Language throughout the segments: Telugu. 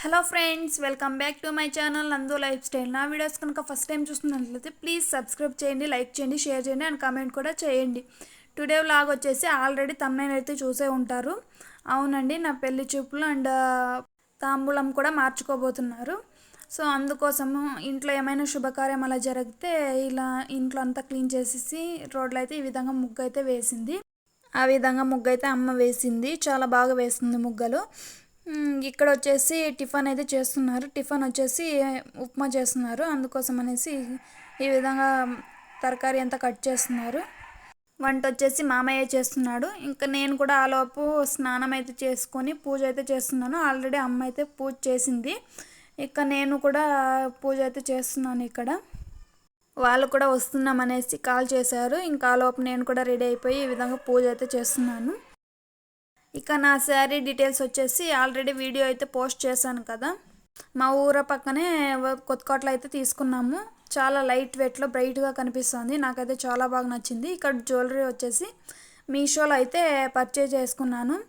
Hello friends, welcome back to my channel నందు లైఫ్ స్టైల్. నా వీడియోస్ కనుక ఫస్ట్ టైం చూస్తున్నట్లయితే ప్లీజ్ సబ్స్క్రైబ్ చేయండి, లైక్ చేయండి, షేర్ చేయండి అండ్ కామెంట్ కూడా చేయండి. టుడే వ్లాగ్ వచ్చేసి ఆల్రెడీ తమ్నైల్ అయితే చూసే ఉంటారు. అవునండి, నా పెళ్లి చూపులు అండ్ తాంబూలం కూడా మార్చుకోబోతున్నారు. సో అందుకోసము ఇంట్లో ఏమైనా శుభకార్యం అలా జరిగితే ఇలా ఇంట్లో అంతా క్లీన్ చేసేసి రోడ్లో అయితే ఈ విధంగా ముగ్గు అయితే వేసింది. ఆ విధంగా ముగ్గు అయితే అమ్మ వేసింది, చాలా బాగా వేస్తుంది ముగ్గలు. ఇక్కడ వచ్చేసి టిఫిన్ అయితే చేస్తున్నారు. టిఫిన్ వచ్చేసి ఉప్మా చేస్తున్నారు. అందుకోసం అనేసి ఈ విధంగా తరకారీ అంతా కట్ చేస్తున్నారు. వంట వచ్చేసి మామయ్య చేస్తున్నాడు. ఇంకా నేను కూడా ఆలోపు స్నానం అయితే చేసుకొని పూజ అయితే చేస్తున్నాను. ఆల్రెడీ అమ్మ అయితే పూజ చేసింది. ఇక నేను కూడా పూజ అయితే చేస్తున్నాను. ఇక్కడ వాళ్ళు కూడా వస్తున్నామనేసి కాల్ చేశారు. ఇంకా ఆలోపు నేను కూడా రెడీ అయిపోయి ఈ విధంగా పూజ అయితే చేస్తున్నాను. ఇక నా శారీ డీటెయిల్స్ వచ్చేసి ఆల్రెడీ వీడియో అయితే పోస్ట్ చేశాను కదా. మా ఊర పక్కనే కొత్తకోటలో అయితే తీసుకున్నాము. చాలా లైట్ వెయిట్లో బ్రైట్గా కనిపిస్తుంది. నాకైతే చాలా బాగా నచ్చింది. ఇక్కడ జ్యువెలరీ వచ్చేసి మీషోలో అయితే పర్చేజ్ చేసుకున్నాను.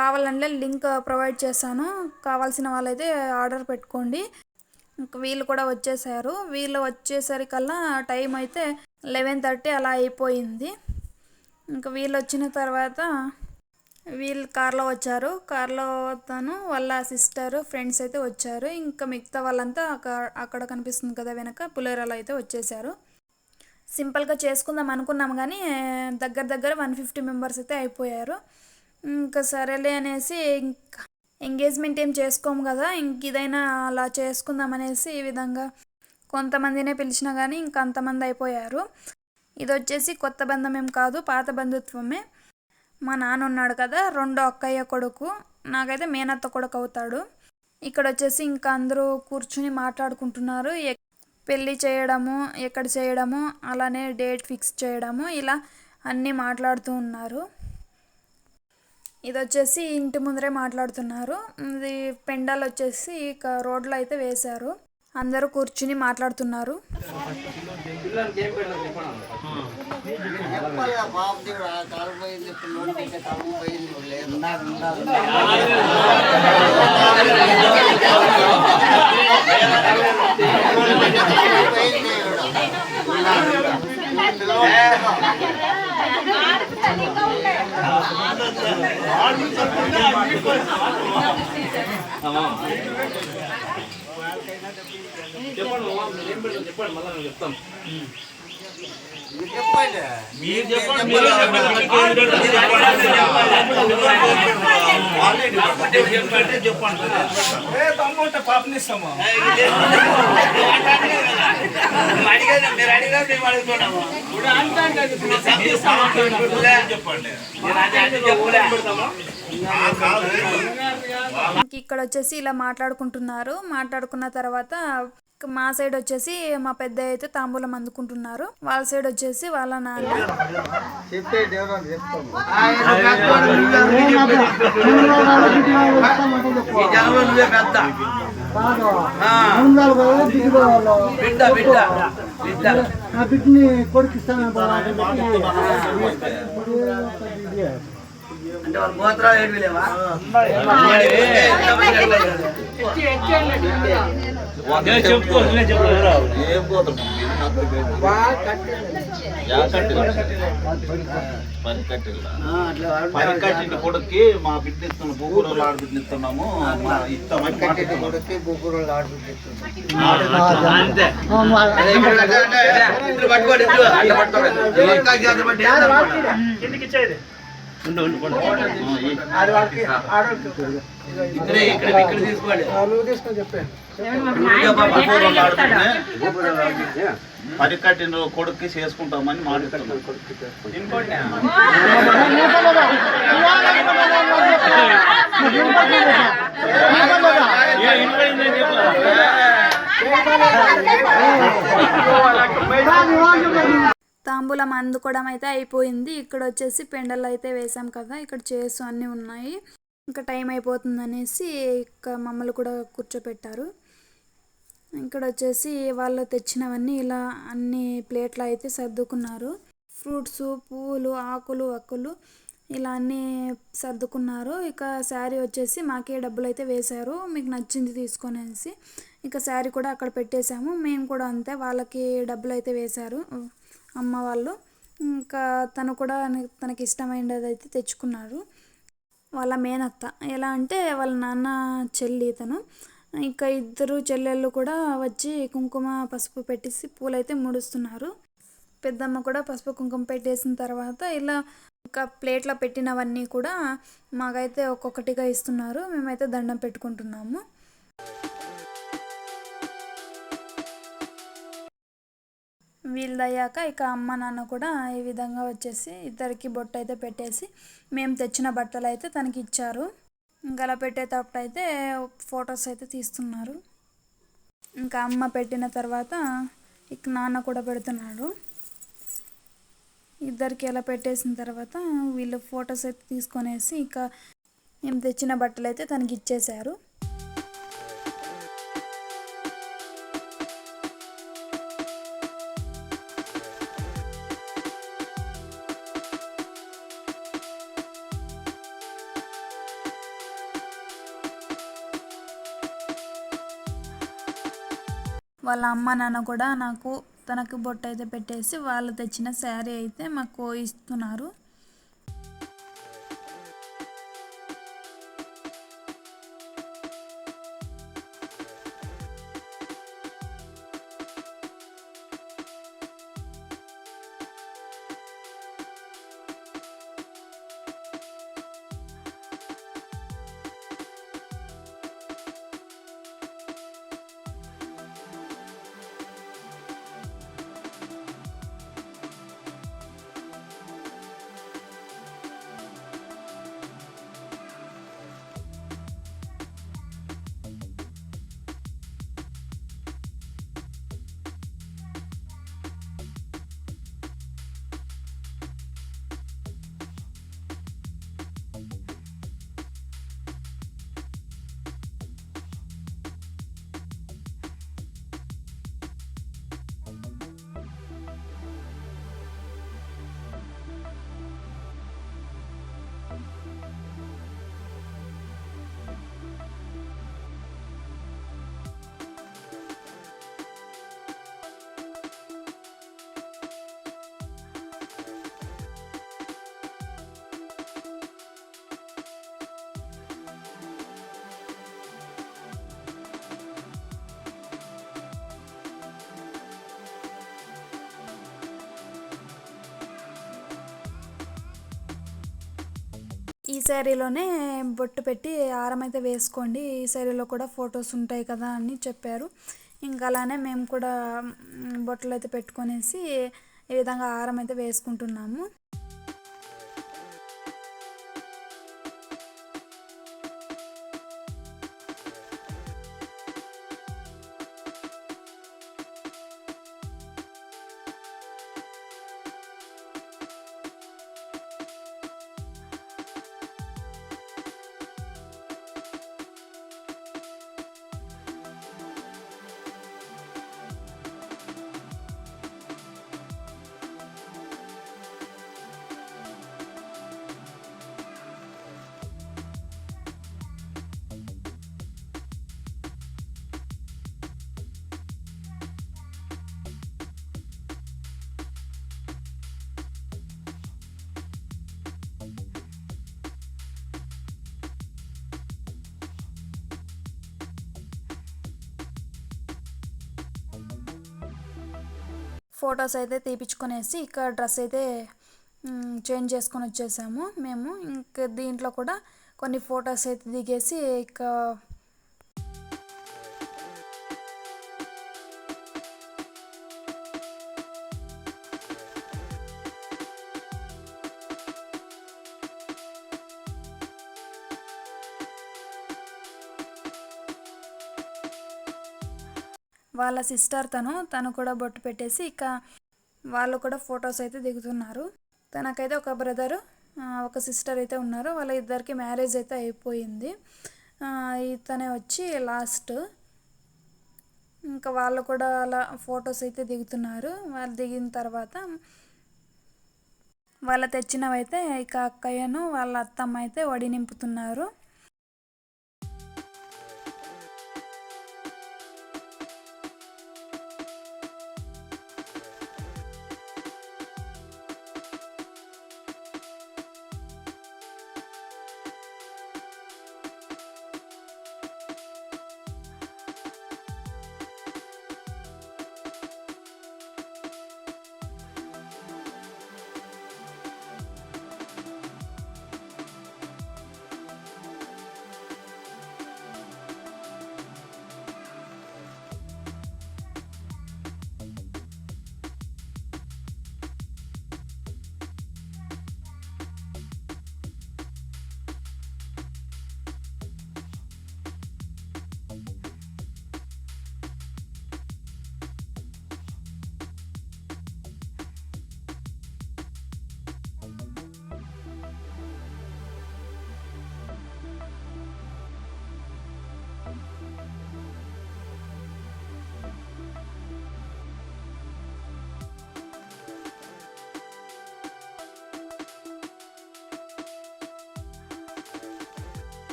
కావాలంటే లింక్ ప్రొవైడ్ చేశాను, కావాల్సిన వాళ్ళైతే ఆర్డర్ పెట్టుకోండి. ఇంకా వీళ్ళు కూడా వచ్చేసారు. వీళ్ళు వచ్చేసరికల్లా టైం అయితే 11:30 అలా అయిపోయింది. ఇంకా వీళ్ళు వచ్చిన తర్వాత వీళ్ళు కార్లో వచ్చారు. కార్లో తను వాళ్ళ సిస్టర్ ఫ్రెండ్స్ అయితే వచ్చారు. ఇంకా మిగతా వాళ్ళంతా అక్కడ కనిపిస్తుంది కదా వెనక పులేరాలో అయితే వచ్చేసారు. సింపుల్గా చేసుకుందాం అనుకున్నాం కానీ దగ్గర 150 మెంబర్స్ అయితే అయిపోయారు. ఇంకా సరేలే అనేసి ఇంకా ఎంగేజ్మెంట్ ఏం చేసుకోము కదా, ఇంక ఇదైనా అలా చేసుకుందాం అనేసి ఈ విధంగా కొంతమందినే పిలిచినా కానీ ఇంకా అంతమంది అయిపోయారు. ఇది వచ్చేసి కొత్త బంధం ఏం కాదు, పాత బంధుత్వమే. మా నాన్న ఉన్నాడు కదా, రెండో అక్కయ్య కొడుకు, నాకైతే మేనత్త కొడుకు అవుతాడు. ఇక్కడ వచ్చేసి ఇంకా అందరూ కూర్చుని మాట్లాడుకుంటున్నారు. పెళ్ళి చేయడము, ఎక్కడ చేయడము, అలానే డేట్ ఫిక్స్ చేయడము, ఇలా అన్నీ మాట్లాడుతూ ఉన్నారు. ఇది వచ్చేసి ఇంటి ముందరే మాట్లాడుతున్నారు. ఇది పెండాలు వచ్చేసి ఇక రోడ్లో అయితే వేశారు. అందరూ కూర్చుని మాట్లాడుతున్నారు. చెప్పండి మళ్ళీ చెప్తాం. తమ్ముంటే పాపనిస్తాము. మీరు అడిగా మేము అడుగుతున్నాము. చెప్పండి. ఇక్కడ వచ్చేసి ఇలా మాట్లాడుకుంటున్నారు. మాట్లాడుకున్న తర్వాత మా సైడ్ వచ్చేసి మా పెద్ద అయితే తాంబూలం అందుకుంటున్నారు. వాళ్ళ సైడ్ వచ్చేసి వాళ్ళ నాన్న. బిడ్డని కొడుకిస్తాను అంటే వాళ్ళ గోత్రాలు ఏమి లేవా? పరికట్టిన కొడుక్కి మా బిడ్డ ఇస్తున్న బొగ్గురోలు ఆడబిడ్డ ఇస్తున్నాము. కొడుక్కి బొగ్గురోలు ఆడబిడ్డ పరికట్టిన కొడుక్కి చేసుకుంటామని మాట్లాడుతున్నాం. తాంబూలం అందుకోవడం అయితే అయిపోయింది. ఇక్కడ వచ్చేసి పెండలు అయితే వేసాం కదా, ఇక్కడ చేసు అన్నీ ఉన్నాయి. ఇంకా టైం అయిపోతుంది అనేసి ఇక మమ్మల్ని కూడా కూర్చోపెట్టారు. ఇక్కడ వచ్చేసి వాళ్ళు తెచ్చినవన్నీ ఇలా అన్ని ప్లేట్లు అయితే సర్దుకున్నారు. ఫ్రూట్స్, పువ్వులు, ఆకులు, వక్కులు ఇలా అన్నీ సర్దుకున్నారు. ఇక శారీ వచ్చేసి మాకే డబ్బులు అయితే వేశారు, మీకు నచ్చింది తీసుకొనేసి. ఇక శారీ కూడా అక్కడ పెట్టేశాము. మేము కూడా అంతే, వాళ్ళకి డబ్బులు అయితే వేశారు అమ్మ వాళ్ళు. ఇంకా తను కూడా తనకి ఇష్టమైనది అయితే తెచ్చుకున్నారు. వాళ్ళ మేనత్త ఎలా అంటే వాళ్ళ నాన్న చెల్లి తను. ఇంకా ఇద్దరు చెల్లెళ్ళు కూడా వచ్చి కుంకుమ పసుపు పెట్టేసి పూలైతే ముడుస్తున్నారు. పెద్దమ్మ కూడా పసుపు కుంకుమ పెట్టేసిన తర్వాత ఇలా ఇంకా ప్లేట్లో పెట్టినవన్నీ కూడా మాకైతే ఒక్కొక్కటిగా ఇస్తున్నారు. మేమైతే దండం పెట్టుకుంటున్నాము. వీళ్ళదయ్యాక ఇక అమ్మ నాన్న కూడా ఈ విధంగా వచ్చేసి ఇద్దరికి బొట్టు అయితే పెట్టేసి మేము తెచ్చిన బట్టలు అయితే తనకి ఇచ్చారు. ఇంకా అలా పెట్టేటప్పుడు అయితే ఫొటోస్ అయితే తీస్తున్నారు. ఇంకా అమ్మ పెట్టిన తర్వాత ఇక నాన్న కూడా పెడుతున్నాడు. ఇద్దరికి ఎలా పెట్టేసిన తర్వాత వీళ్ళు ఫొటోస్ అయితే తీసుకొనేసి ఇక మేము తెచ్చిన బట్టలు అయితే తనకి ఇచ్చేశారు. వాళ్ళ అమ్మ నాన్న కూడా తనకు బొట్టు అయితే పెట్టేసి వాళ్ళు తెచ్చిన శారీ అయితే మాకు ఇస్తున్నారు. ఈ శారీలోనే బొట్టు పెట్టి హారం అయితే వేసుకోండి, ఈ శారీలో కూడా ఫొటోస్ ఉంటాయి కదా అని చెప్పారు. ఇంకా అలానే మేము కూడా బొట్టలు అయితే పెట్టుకొనేసి ఈ విధంగా హారం అయితే వేసుకుంటున్నాము. ఫొటోస్ అయితే తీపించుకొనేసి ఇక డ్రెస్ అయితే చేంజ్ చేసుకొని వచ్చేసాము మేము. ఇంకా దీంట్లో కూడా కొన్ని ఫొటోస్ అయితే దిగేసి ఇక వాళ్ళ సిస్టర్ తను కూడా బొట్టు పెట్టేసి ఇక వాళ్ళు కూడా ఫొటోస్ అయితే దిగుతున్నారు. తనకైతే ఒక బ్రదరు ఒక సిస్టర్ అయితే ఉన్నారు. వాళ్ళ ఇద్దరికి మ్యారేజ్ అయితే అయిపోయింది. ఇతనే వచ్చి లాస్ట్. ఇంకా వాళ్ళు కూడా అలా ఫొటోస్ అయితే దిగుతున్నారు. వాళ్ళు దిగిన తర్వాత వాళ్ళ తెచ్చినవైతే ఇక అక్కయ్యను వాళ్ళ అత్తమ్మ అయితే వడి నింపుతున్నారు.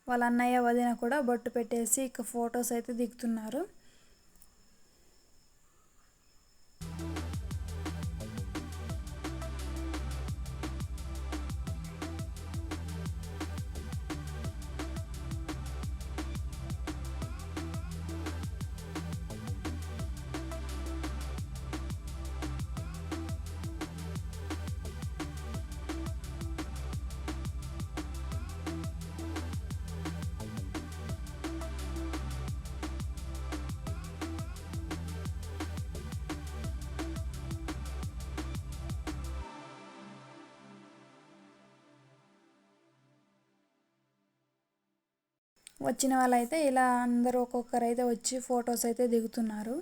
వాళ్ళ అన్నయ్య వదిన కూడా బొట్టు పెట్టేసి ఇక ఫొటోస్ అయితే దిగుతున్నారు. వచ్చిన వాళ్ళైతే ఇలా అందరూ ఒక్కొక్కరైతే వచ్చి ఫొటోస్ అయితే దిగుతున్నారు.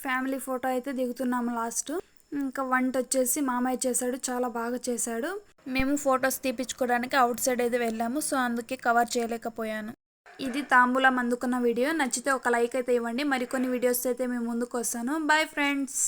ఫ్యామిలీ ఫోటో అయితే దిగుతున్నాము లాస్ట్. ఇంకా వంట వచ్చేసి మామయ్య చేశాడు, చాలా బాగా చేశాడు. మేము ఫొటోస్ తీపించుకోవడానికి అవుట్ సైడ్ అయితే వెళ్ళాము, సో అందుకే కవర్ చేయలేకపోయాను. ఇది తాంబూలం అందుకున్న వీడియో. నచ్చితే ఒక లైక్ అయితే ఇవ్వండి. మరికొన్ని వీడియోస్ అయితే మేము ముందుకు వస్తాను. Bye friends.